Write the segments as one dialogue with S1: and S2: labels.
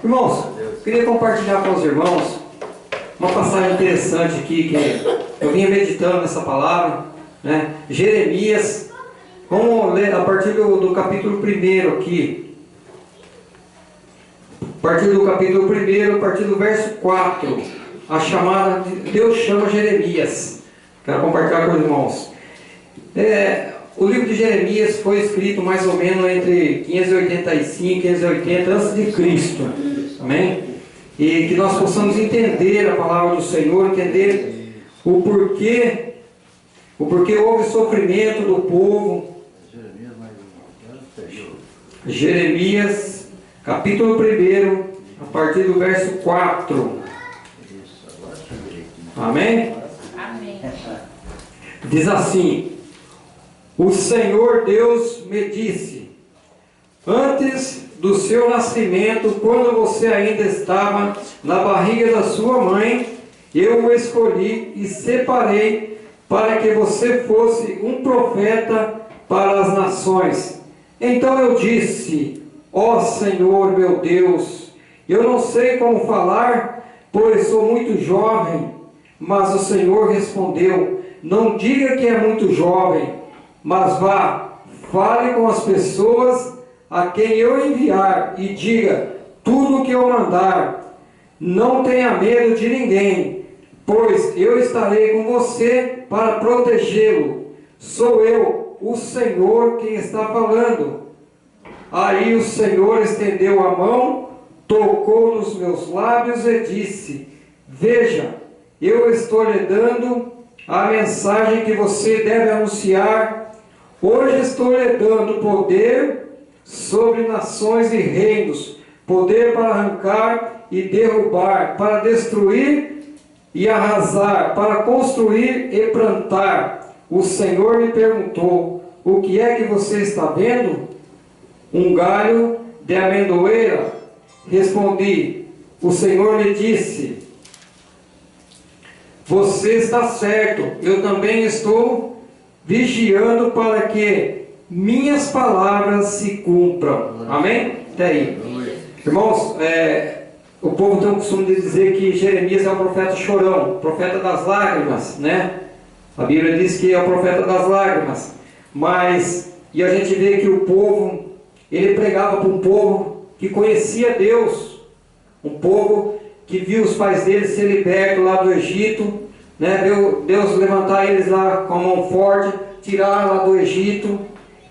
S1: Irmãos, queria compartilhar com os irmãos uma passagem interessante aqui, que eu vinha meditando nessa palavra, né? Jeremias, vamos ler a partir do capítulo 1 aqui. A partir do capítulo 1, a partir do verso 4, a chamada de Deus chama Jeremias. Quero compartilhar com os irmãos. O livro de Jeremias foi escrito mais ou menos entre 585 e 580 a.C. Amém? E que nós possamos entender a palavra do Senhor, entender o porquê houve sofrimento do povo. Jeremias, capítulo 1, a partir do verso 4. Amém?
S2: Amém.
S1: Diz assim: o Senhor Deus me disse, antes do seu nascimento, quando você ainda estava na barriga da sua mãe, eu o escolhi e separei para que você fosse um profeta para as nações. Então eu disse, ó Senhor meu Deus, eu não sei como falar, pois sou muito jovem. Mas o Senhor respondeu, não diga que é muito jovem, mas vá, fale com as pessoas a quem eu enviar e diga tudo o que eu mandar. Não tenha medo de ninguém, pois eu estarei com você para protegê-lo. Sou eu, o Senhor, quem está falando. Aí o Senhor estendeu a mão, tocou nos meus lábios e disse, veja, eu estou lhe dando a mensagem que você deve anunciar. Hoje estou lhe dando poder sobre nações e reinos, poder para arrancar e derrubar, para destruir e arrasar, para construir e plantar. O Senhor me perguntou, o que é que você está vendo? Um galho de amendoeira? Respondi, o Senhor lhe disse, você está certo, eu também estou vigiando para que minhas palavras se cumpram. Amém? Até aí. Irmãos, o povo tem o costume de dizer que Jeremias é o profeta chorão, profeta das lágrimas, né? A Bíblia diz que é o profeta das lágrimas. E a gente vê que o povo, ele pregava para um povo que conhecia Deus, um povo que viu os pais deles ser libertos lá do Egito, né? Viu Deus levantar eles lá com a mão forte, tirar lá do Egito,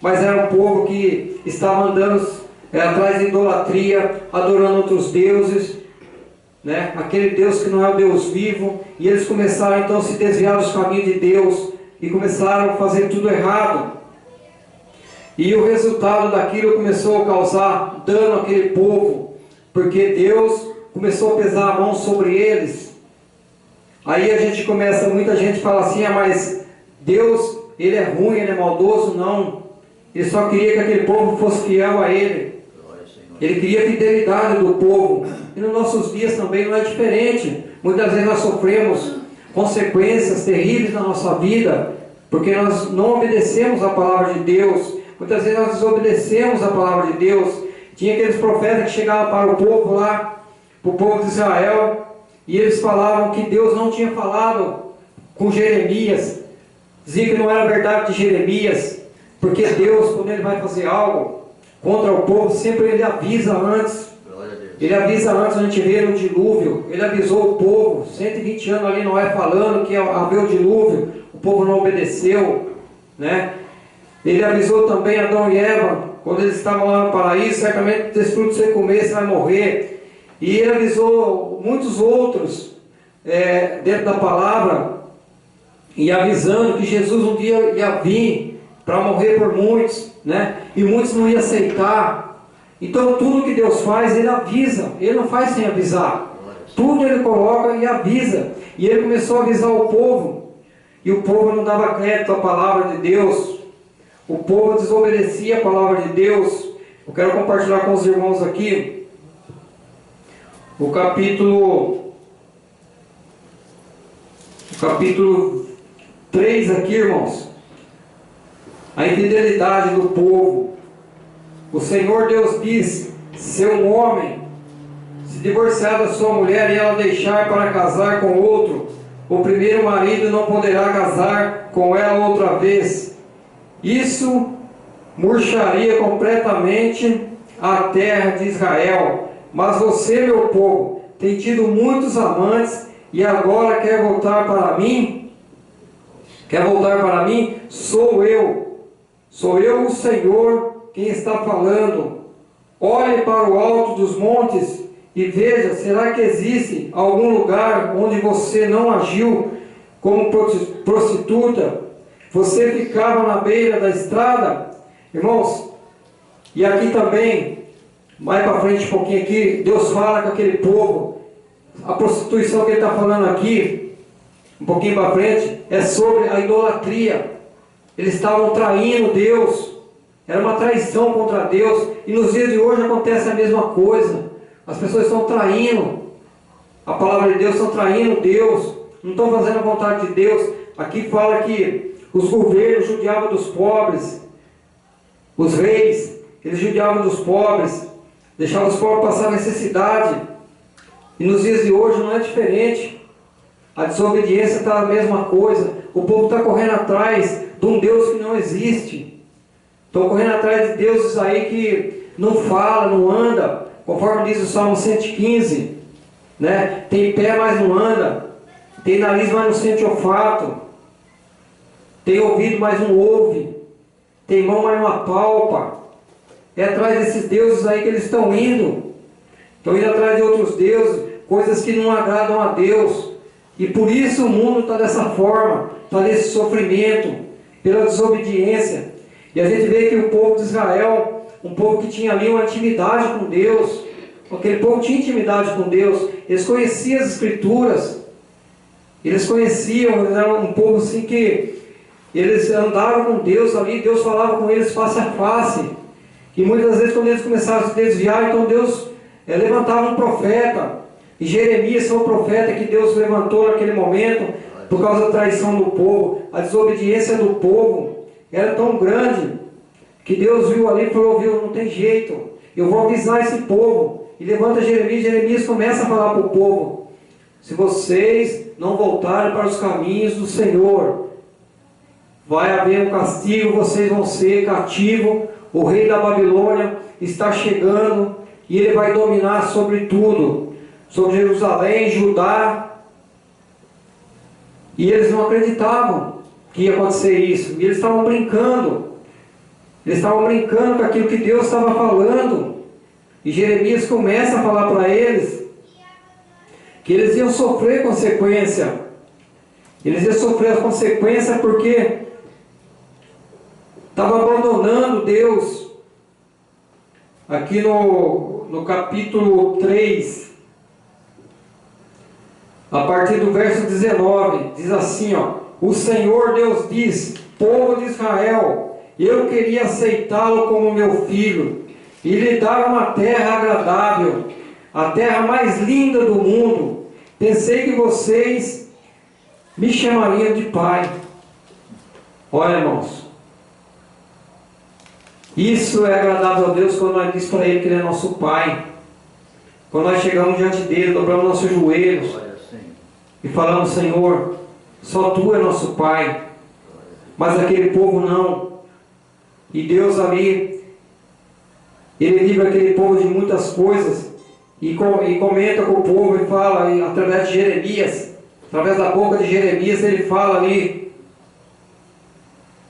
S1: mas era um povo que estava andando atrás de idolatria, adorando outros deuses, né? Aquele Deus que não é o Deus vivo, e eles começaram então a se desviar dos caminhos de Deus, e começaram a fazer tudo errado, e o resultado daquilo começou a causar dano àquele povo, porque Deus começou a pesar a mão sobre eles. Aí muita gente fala assim, mas Deus, Ele é ruim, Ele é maldoso. Não, Ele só queria que aquele povo fosse fiel a Ele. Ele queria a fidelidade do povo. E nos nossos dias também não é diferente. Muitas vezes nós sofremos consequências terríveis na nossa vida, porque nós não obedecemos a palavra de Deus. Muitas vezes nós desobedecemos a palavra de Deus. Tinha aqueles profetas que chegavam para o povo lá, para o povo de Israel, e eles falavam que Deus não tinha falado com Jeremias. Dizia que não era verdade de Jeremias, porque Deus, quando Ele vai fazer algo contra o povo, sempre Ele avisa antes. Ele avisa antes. A gente vê no dilúvio, Ele avisou o povo, 120 anos ali Noé falando que ia haver o dilúvio, o povo não obedeceu, né? Ele avisou também Adão e Eva, quando eles estavam lá no paraíso, certamente desse fruto você comer, você vai morrer. E Ele avisou muitos outros dentro da palavra, e avisando que Jesus um dia ia vir para morrer por muitos, né? E muitos não iam aceitar. Então tudo que Deus faz, Ele avisa, Ele não faz sem avisar. Tudo Ele coloca e avisa. E Ele começou a avisar o povo, e o povo não dava crédito à palavra de Deus. O povo desobedecia a palavra de Deus. Eu quero compartilhar com os irmãos aqui o capítulo 3 aqui, irmãos. A infidelidade do povo. O Senhor Deus diz, se um homem divorciar da sua mulher e ela deixar para casar com outro, o primeiro marido não poderá casar com ela outra vez. Isso murcharia completamente a terra de Israel. Mas você, meu povo, tem tido muitos amantes e agora quer voltar para mim? Quer voltar para mim? Sou eu o Senhor quem está falando. Olhe para o alto dos montes e veja, será que existe algum lugar onde você não agiu como prostituta? Você ficava na beira da estrada? Irmãos, e aqui também, mais para frente um pouquinho aqui, Deus fala com aquele povo. A prostituição que ele está falando aqui, um pouquinho para frente, é sobre a idolatria. Eles estavam traindo Deus. Era uma traição contra Deus. E nos dias de hoje acontece a mesma coisa. As pessoas estão traindo a palavra de Deus, estão traindo Deus, não estão fazendo a vontade de Deus. Aqui fala que os governos judiavam dos pobres, os reis, eles judiavam dos pobres, deixavam os pobres passar necessidade. E nos dias de hoje não é diferente. A desobediência está a mesma coisa. O povo está correndo atrás de um Deus que não existe. Estão correndo atrás de deuses aí que não fala, não anda, conforme diz o Salmo 115, né? Tem pé, mas não anda, tem nariz, mas não sente olfato, tem ouvido, mas não ouve, tem mão, mas não apalpa. É atrás desses deuses aí que eles estão indo atrás de outros deuses, coisas que não agradam a Deus. E por isso o mundo está dessa forma, está nesse sofrimento, pela desobediência. E a gente vê que o povo de Israel, um povo que tinha ali uma intimidade com Deus, aquele povo tinha intimidade com Deus, eles conheciam as Escrituras, eles conheciam, eles eram um povo assim que eles andavam com Deus ali, Deus falava com eles face a face. E muitas vezes quando eles começaram a se desviar, então Deus levantava um profeta. E Jeremias foi o profeta que Deus levantou naquele momento, por causa da traição do povo, a desobediência do povo era tão grande, que Deus viu ali e falou, não tem jeito, eu vou avisar esse povo. E levanta Jeremias, Jeremias começa a falar para o povo, se vocês não voltarem para os caminhos do Senhor, vai haver um castigo, vocês vão ser cativos, o rei da Babilônia está chegando, e ele vai dominar sobre tudo, sobre Jerusalém, Judá. E eles não acreditavam que ia acontecer isso, e eles estavam brincando, com aquilo que Deus estava falando. E Jeremias começa a falar para eles que eles iam sofrer consequência. Eles iam sofrer a consequência porque estavam abandonando Deus. Aqui no capítulo 3, a partir do verso 19, diz assim, o Senhor Deus diz, povo de Israel, eu queria aceitá-lo como meu filho, e lhe dar uma terra agradável, a terra mais linda do mundo. Pensei que vocês me chamariam de pai. Olha, irmãos, isso é agradável a Deus quando nós diz para Ele que Ele é nosso pai. Quando nós chegamos diante dEle, dobramos nossos joelhos e falamos, Senhor, só Tu é nosso pai. Mas aquele povo não. E Deus ali, Ele livra aquele povo de muitas coisas, e comenta com o povo e fala, e através de Jeremias, através da boca de Jeremias, ele fala ali,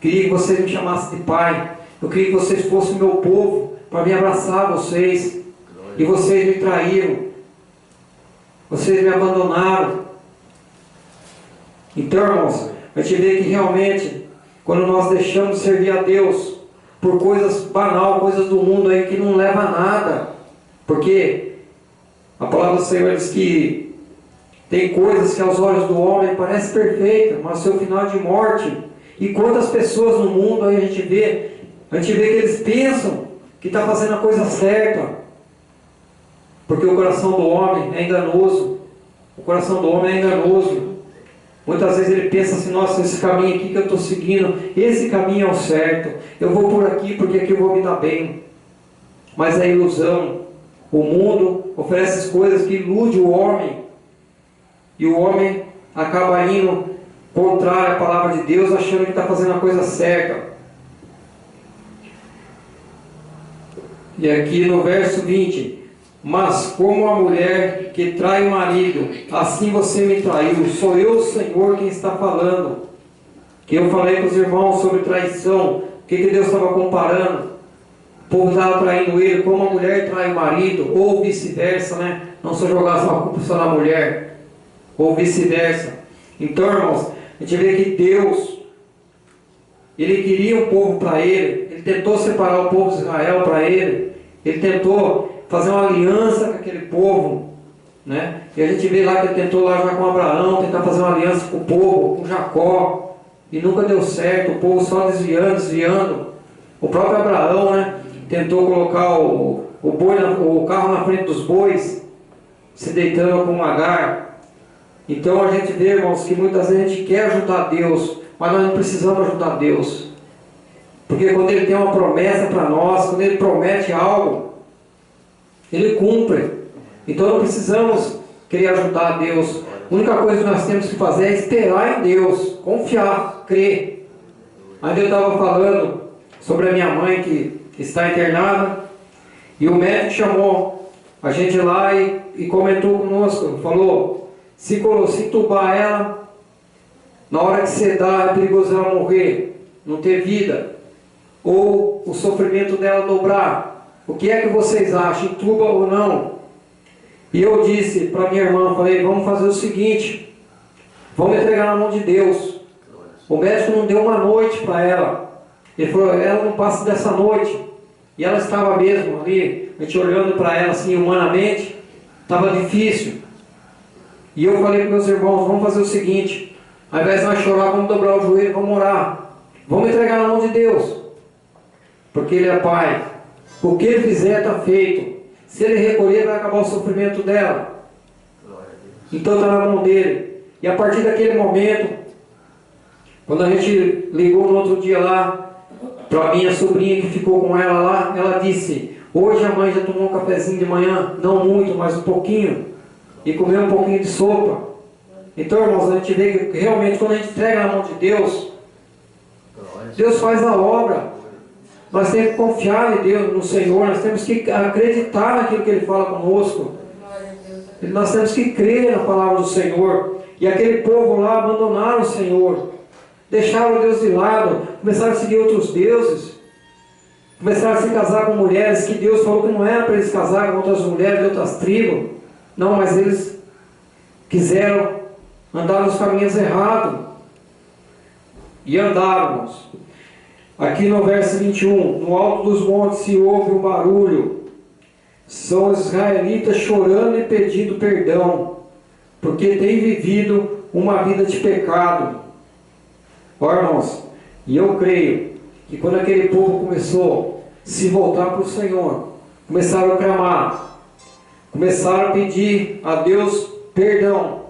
S1: queria que vocês me chamassem de pai, eu queria que vocês fossem meu povo, para me abraçar vocês, e vocês me traíram, vocês me abandonaram. Então, irmãos, a gente vê que realmente, quando nós deixamos de servir a Deus, por coisas banal, coisas do mundo aí que não leva a nada, porque a palavra do Senhor diz que tem coisas que aos olhos do homem parecem perfeitas, mas seu final é de morte. E quantas pessoas no mundo aí a gente vê que eles pensam que está fazendo a coisa certa, porque o coração do homem é enganoso. O coração do homem é enganoso. Muitas vezes ele pensa assim, nossa, esse caminho aqui que eu estou seguindo, esse caminho é o certo, eu vou por aqui porque aqui eu vou me dar bem. Mas é ilusão. o mundo oferece coisas que iludem o homem, e o homem acaba indo contrário à palavra de Deus, achando que está fazendo a coisa certa. E aqui no verso 20: mas como a mulher que trai o marido, assim você me traiu. Sou eu, o Senhor, quem está falando. Que eu falei para os irmãos sobre traição. O que Deus estava comparando? O povo estava traindo ele, como a mulher trai o marido, ou vice-versa, né? Não só jogar a culpa só na mulher, ou vice-versa. Então, irmãos, a gente vê que Deus, Ele queria um povo para Ele tentou separar o povo de Israel para Ele tentou fazer uma aliança com aquele povo, né? E a gente vê lá que Ele tentou lá já com Abraão, tentar fazer uma aliança com o povo, com Jacó, e nunca deu certo, o povo só desviando. O próprio Abraão, né? Tentou colocar o carro na frente dos bois, se deitando com Agar. Então a gente vê, irmãos, que muitas vezes a gente quer ajudar Deus, mas nós não precisamos ajudar Deus. Porque quando Ele tem uma promessa para nós, quando Ele promete algo, Ele cumpre. Então não precisamos querer ajudar Deus. A única coisa que nós temos que fazer é esperar em Deus, confiar, crer. Ainda eu estava falando sobre a minha mãe que está internada, e o médico chamou a gente lá e comentou conosco, falou: se entubar ela, na hora que sedar é perigoso ela morrer, não ter vida, ou o sofrimento dela dobrar. O que é que vocês acham? Entuba ou não? E eu disse para minha irmã, falei: vamos fazer o seguinte, vamos entregar na mão de Deus. O médico não deu uma noite para ela. Ele falou: ela não passa dessa noite. E ela estava mesmo ali, a gente olhando para ela assim humanamente, estava difícil. E eu falei para meus irmãos: vamos fazer o seguinte, ao invés de nós chorar, vamos dobrar o joelho, vamos orar, vamos entregar na mão de Deus, porque Ele é Pai. O que Ele fizer está feito. Se Ele recolher, vai acabar o sofrimento dela. Então está na mão dEle. E a partir daquele momento, quando a gente ligou no outro dia lá para a minha sobrinha que ficou com ela lá, ela disse: hoje a mãe já tomou um cafezinho de manhã, não muito, mas um pouquinho, e comeu um pouquinho de sopa. Então, irmãos, a gente vê que realmente quando a gente entrega na mão de Deus, Deus faz a obra. Nós temos que confiar em Deus, no Senhor, nós temos que acreditar naquilo que Ele fala conosco. Nós temos que crer na palavra do Senhor. E aquele povo lá abandonaram o Senhor, deixaram Deus de lado, começaram a seguir outros deuses, começaram a se casar com mulheres que Deus falou que não era para eles casar com outras mulheres de outras tribos. Não, mas eles quiseram andar nos caminhos errados. E andaram. Aqui no verso 21, no alto dos montes se ouve um barulho. São os israelitas chorando e pedindo perdão, porque têm vivido uma vida de pecado. Ó, irmãos, e eu creio que quando aquele povo começou a se voltar para o Senhor, começaram a clamar, começaram a pedir a Deus perdão,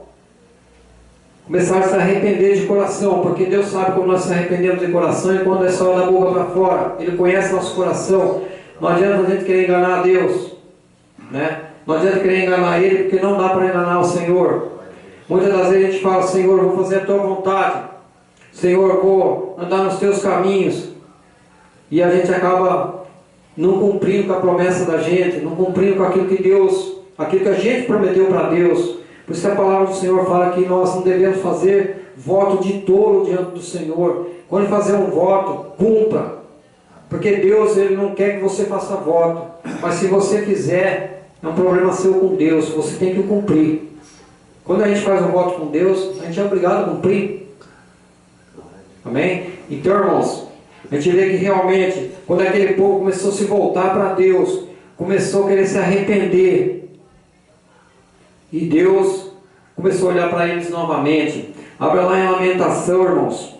S1: começaram a se arrepender de coração, porque Deus sabe como nós se arrependemos de coração e quando é só da boca para fora. Ele conhece nosso coração. Não adianta a gente querer enganar a Deus, né? Não adianta querer enganar Ele, porque não dá para enganar o Senhor. Muitas das vezes a gente fala: Senhor, eu vou fazer a Tua vontade, Senhor, eu vou andar nos Teus caminhos, e a gente acaba não cumprindo com a promessa da gente, não cumprindo com aquilo que Deus, aquilo que a gente prometeu para Deus. Por isso que a palavra do Senhor fala que nós não devemos fazer voto de tolo diante do Senhor. Quando fazer um voto, cumpra. Porque Deus, Ele não quer que você faça voto. Mas se você fizer, é um problema seu com Deus. Você tem que cumprir. Quando a gente faz um voto com Deus, a gente é obrigado a cumprir. Amém? Então, irmãos, a gente vê que realmente, quando aquele povo começou a se voltar para Deus, começou a querer se arrepender, e Deus começou a olhar para eles novamente. Abra lá em Lamentação, irmãos.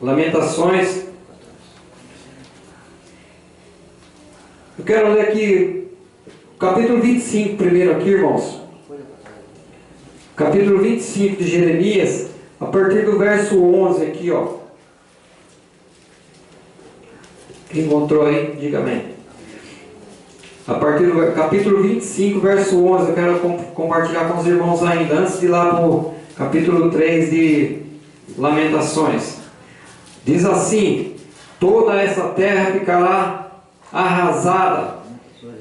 S1: Lamentações. Eu quero ler aqui capítulo 25 primeiro aqui, irmãos. Capítulo 25 de Jeremias, a partir do verso 11 aqui, ó. Quem encontrou aí, diga amém. a partir do capítulo 25, verso 11. Eu quero compartilhar com os irmãos ainda, antes de ir lá para o capítulo 3 de Lamentações. Diz assim: toda essa terra ficará arrasada,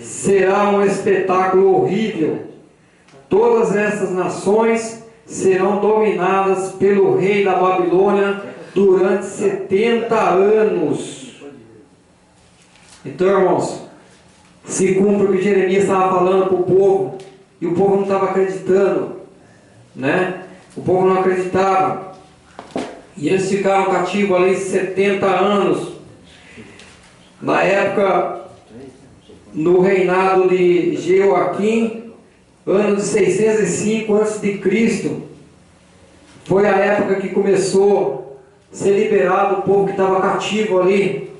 S1: será um espetáculo horrível. Todas essas nações serão dominadas pelo rei da Babilônia durante 70 anos. Então, irmãos, se cumpre o que Jeremias estava falando para o povo, e o povo não estava acreditando, né? O povo não acreditava, e eles ficaram cativos ali 70 anos. Na época, no reinado de Jeoaquim, ano de 605 a.C., foi a época que começou a ser liberado o povo que estava cativo ali.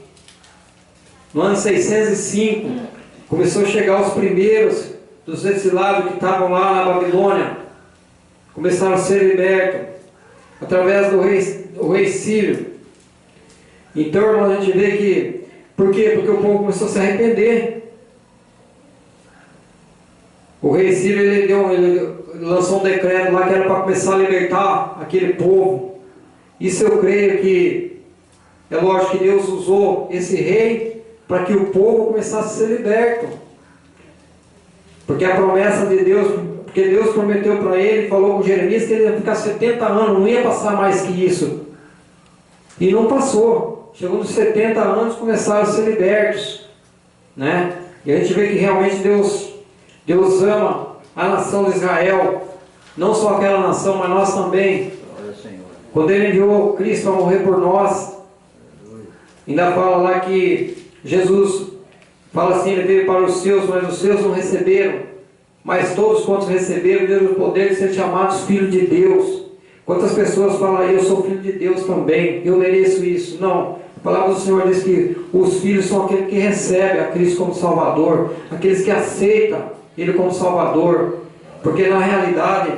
S1: No ano 605, começou a chegar os primeiros dos exilados que estavam lá na Babilônia. Começaram a ser libertos através do rei Sírio. Então, irmão, a gente vê que... Por quê? Porque o povo começou a se arrepender. O rei Sírio ele lançou um decreto lá que era para começar a libertar aquele povo. Isso eu creio que é lógico que Deus usou esse rei para que o povo começasse a ser liberto. Porque a promessa de Deus, porque Deus prometeu para ele, falou com Jeremias que ele ia ficar 70 anos, não ia passar mais que isso. E não passou. Chegou nos 70 anos, começaram a ser libertos, né? E a gente vê que realmente Deus ama a nação de Israel, não só aquela nação, mas nós também. Quando Ele enviou Cristo para morrer por nós, ainda fala lá que Jesus fala assim: Ele veio para os seus, mas os seus não receberam. Mas todos quantos receberam, deram o poder de ser chamados filhos de Deus. Quantas pessoas falam: eu sou filho de Deus também, eu mereço isso? Não. A palavra do Senhor diz que os filhos são aqueles que recebem a Cristo como Salvador, aqueles que aceitam Ele como Salvador. Porque na realidade,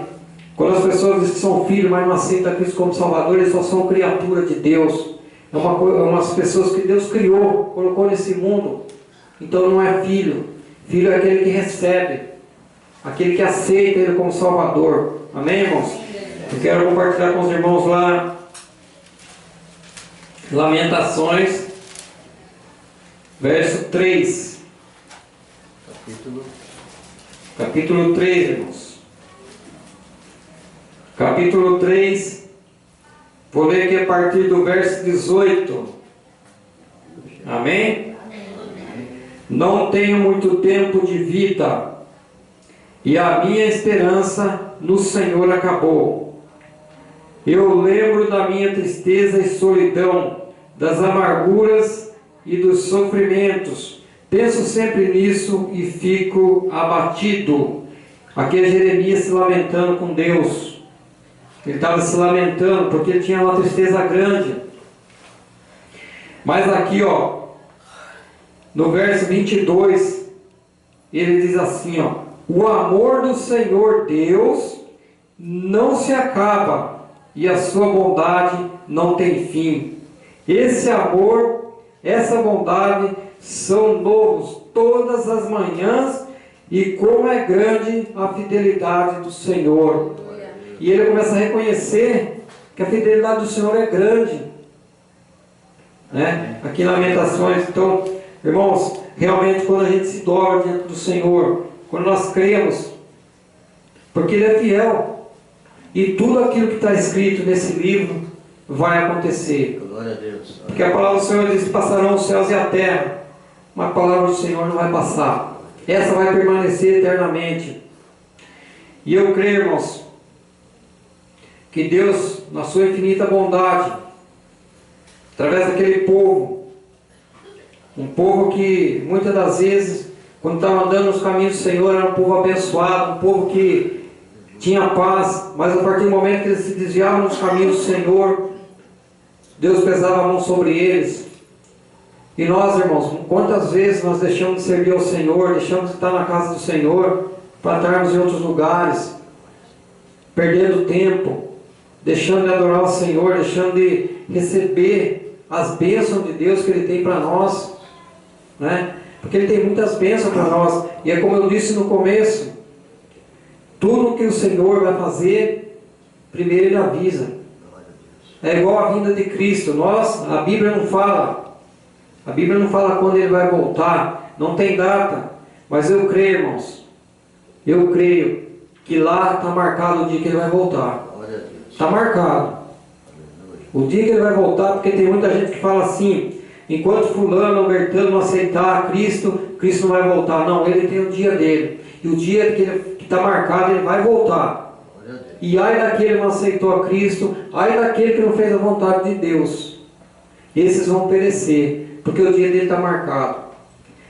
S1: quando as pessoas dizem que são filhos, mas não aceitam a Cristo como Salvador, eles só são criatura de Deus. É umas pessoas que Deus criou, colocou nesse mundo. Então não é filho. Filho é aquele que recebe, aquele que aceita Ele como Salvador. Amém, irmãos? Eu quero compartilhar com os irmãos lá Lamentações, verso 3. Capítulo 3, irmãos. Capítulo 3. Vou ler aqui a partir do verso 18. Amém? Não tenho muito tempo de vida, e a minha esperança no Senhor acabou. Eu lembro da minha tristeza e solidão, das amarguras e dos sofrimentos. Penso sempre nisso e fico abatido. Aqui é Jeremias se lamentando com Deus. Ele estava se lamentando porque ele tinha uma tristeza grande. Mas aqui, ó, no verso 22, ele diz assim, ó: o amor do Senhor Deus não se acaba, e a sua bondade não tem fim. Esse amor, essa bondade são novos todas as manhãs, e como é grande a fidelidade do Senhor. E ele começa a reconhecer que a fidelidade do Senhor é grande, né? Aqui em Lamentações. Então, irmãos, realmente quando a gente se dobra diante do Senhor, quando nós cremos, porque Ele é fiel, e tudo aquilo que está escrito nesse livro vai acontecer.
S2: Glória a Deus.
S1: Porque a palavra do Senhor diz que passarão os céus e a terra, mas a palavra do Senhor não vai passar. Essa vai permanecer eternamente. E eu creio, irmãos, que Deus, na sua infinita bondade, através daquele povo, um povo que muitas das vezes, quando estava andando nos caminhos do Senhor, era um povo abençoado, um povo que tinha paz, mas a partir do momento que eles se desviavam dos caminhos do Senhor, Deus pesava a mão sobre eles. E nós, irmãos, quantas vezes nós deixamos de servir ao Senhor, deixamos de estar na casa do Senhor, para estarmos em outros lugares, perdendo tempo, deixando de adorar o Senhor, deixando de receber as bênçãos de Deus que Ele tem para nós, né? Porque Ele tem muitas bênçãos para nós. E é como eu disse no começo, tudo que o Senhor vai fazer, primeiro Ele avisa. É igual a vinda de Cristo. A Bíblia não fala. A Bíblia não fala quando Ele vai voltar. Não tem data. Mas eu creio, irmãos. Eu creio que lá está marcado o dia que Ele vai voltar. Está marcado. O dia que Ele vai voltar, porque tem muita gente que fala assim, enquanto fulano ou Bertano não aceitar Cristo, Cristo não vai voltar. Não, Ele tem o dia dele. E o dia que está marcado, Ele vai voltar. E ai daquele que não aceitou a Cristo, ai daquele que não fez a vontade de Deus. Esses vão perecer, porque o dia dele está marcado.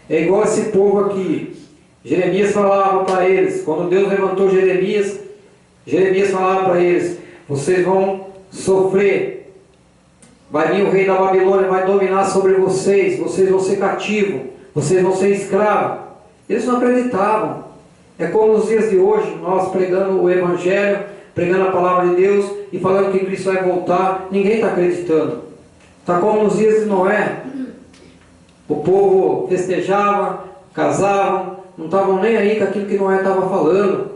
S1: É igual esse povo aqui. Jeremias falava para eles, quando Deus levantou Jeremias falava para eles, vocês vão sofrer, vai vir o rei da Babilônia, vai dominar sobre vocês, vocês vão ser cativos, vocês vão ser escravos. Eles não acreditavam. É como nos dias de hoje, nós pregando o Evangelho, pregando a palavra de Deus e falando que Cristo vai voltar, ninguém está acreditando. Está como nos dias de Noé. O povo festejava, casavam, não estavam nem aí com aquilo que Noé estava falando.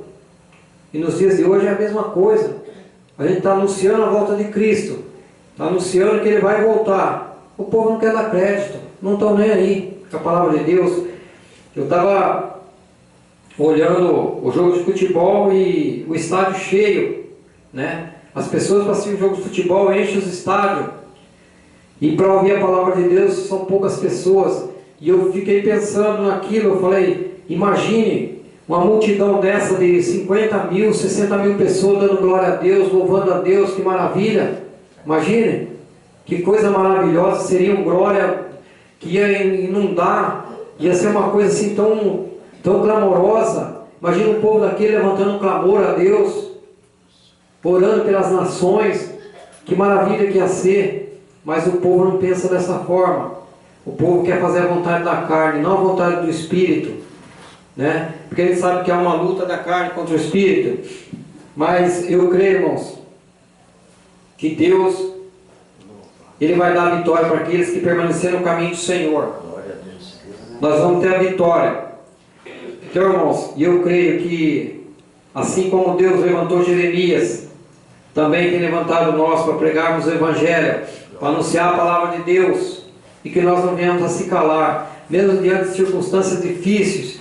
S1: E nos dias de hoje é a mesma coisa. A gente está anunciando a volta de Cristo, está anunciando que Ele vai voltar. O povo não quer dar crédito, não estão nem aí com a palavra de Deus. Eu estava olhando o jogo de futebol e o estádio cheio, né? As pessoas para assistir o jogo de futebol enchem os estádios. E para ouvir a palavra de Deus são poucas pessoas. E eu fiquei pensando naquilo, eu falei, imagine uma multidão dessa de 50 mil, 60 mil pessoas dando glória a Deus, louvando a Deus, que maravilha. Imagine, que coisa maravilhosa, seria um glória que ia inundar, ia ser uma coisa assim tão clamorosa. Imagina um povo daquele levantando um clamor a Deus, orando pelas nações, que maravilha que ia ser. Mas o povo não pensa dessa forma. O povo quer fazer a vontade da carne, não a vontade do Espírito, né? Porque ele sabe que há uma luta da carne contra o Espírito. Mas eu creio, irmãos, que Deus, Ele vai dar a vitória para aqueles que permaneceram no caminho do Senhor. Nós vamos ter a vitória. Então, irmãos, eu creio que assim como Deus levantou Jeremias, também tem levantado nós para pregarmos o Evangelho, para anunciar a palavra de Deus, e que nós não venhamos a se calar, mesmo diante de circunstâncias difíceis,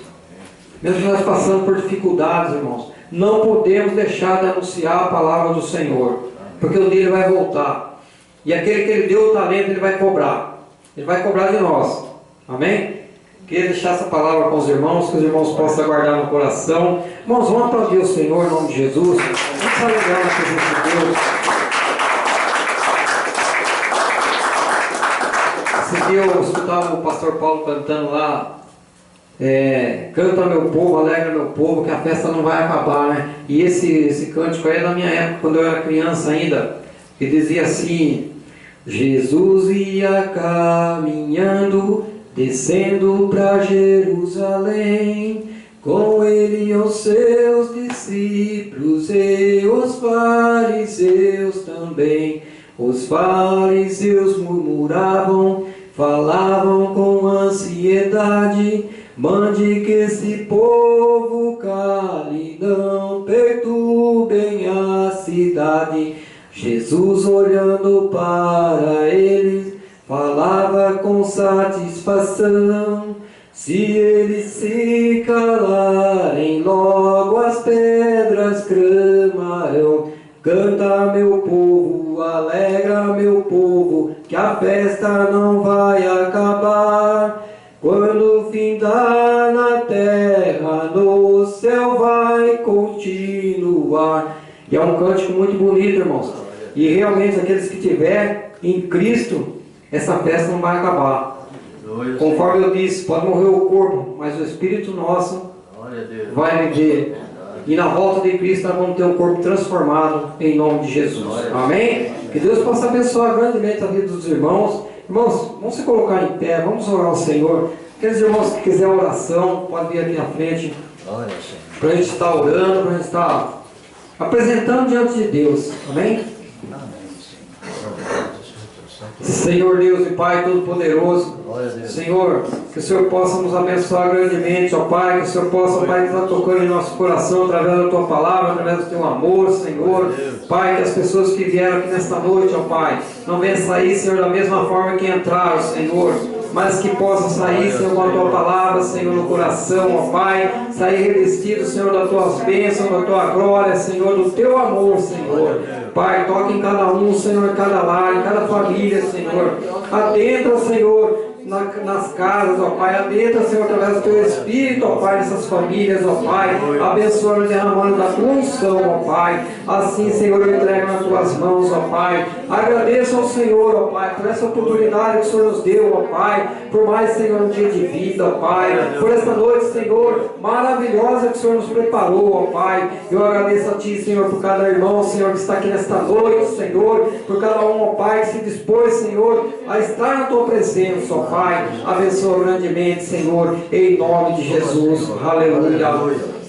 S1: mesmo nós passando por dificuldades, irmãos, não podemos deixar de anunciar a palavra do Senhor, porque o dia Ele vai voltar, e aquele que Ele deu o talento, Ele vai cobrar de nós, amém? Queria deixar essa palavra com os irmãos, que os irmãos possam guardar no coração. Irmãos, vamos aplaudir o Senhor em nome de Jesus, vamos celebrar na presença de Deus. Esse dia eu escutava o pastor Paulo cantando lá, canta meu povo, alegra meu povo, que a festa não vai acabar, né? E esse cântico aí é da minha época, quando eu era criança ainda, que dizia assim: Jesus ia caminhando, descendo para Jerusalém, com ele os seus discípulos e os fariseus também. Os fariseus murmuravam, falavam com ansiedade: mande que esse povo cale, não perturbem a cidade. Jesus, olhando para eles, falava com satisfação: se eles se calarem, logo as pedras clamarão. Canta meu povo, alegra meu povo, que a festa não vai acabar. Quando findar na terra, no céu vai continuar. E é um cântico muito bonito, irmãos. E realmente aqueles que tiver em Cristo, essa festa não vai acabar. Conforme eu disse, pode morrer o corpo, mas o Espírito nosso vai viver. E na volta de Cristo nós vamos ter um corpo transformado em nome de Jesus. Amém? Que Deus possa abençoar grandemente a vida dos irmãos. Irmãos, vamos se colocar em pé, vamos orar ao Senhor. Aqueles irmãos que quiserem oração, pode vir aqui na frente, para a gente estar orando, para a gente estar apresentando diante de Deus. Amém? Senhor Deus e Pai Todo-Poderoso, Senhor, que o Senhor possa nos abençoar grandemente, ó Pai, que o Senhor possa, Pai, estar tocando em nosso coração através da Tua palavra, através do Teu amor, Senhor. Pai, que as pessoas que vieram aqui nesta noite, ó Pai, não venham sair, Senhor, da mesma forma que entraram, Senhor, mas que possam sair, Senhor, com a Tua palavra, Senhor, no coração, ó Pai, sair revestido, Senhor, das Tuas bênçãos, da Tua glória, Senhor, do Teu amor, Senhor. Pai, toque em cada um, Senhor, em cada lar, em cada família, Senhor. Adentra, Senhor, nas casas, ó Pai, adentra, Senhor, através do Teu Espírito, ó Pai, nessas famílias, ó Pai, abençoa-nos derramando da Tua unção, ó Pai, assim, Senhor, eu entrego nas Tuas mãos, ó Pai, agradeço ao Senhor, ó Pai, por essa oportunidade que o Senhor nos deu, ó Pai, por mais, Senhor, um dia de vida, ó Pai, por esta noite, Senhor, maravilhosa que o Senhor nos preparou, ó Pai, eu agradeço a Ti, Senhor, por cada irmão, Senhor, que está aqui nesta noite, Senhor, por cada um, ó Pai, que se dispôs, Senhor, a estar na Tua presença, ó Pai, abençoa grandemente, Senhor, em nome de Jesus. Aleluia.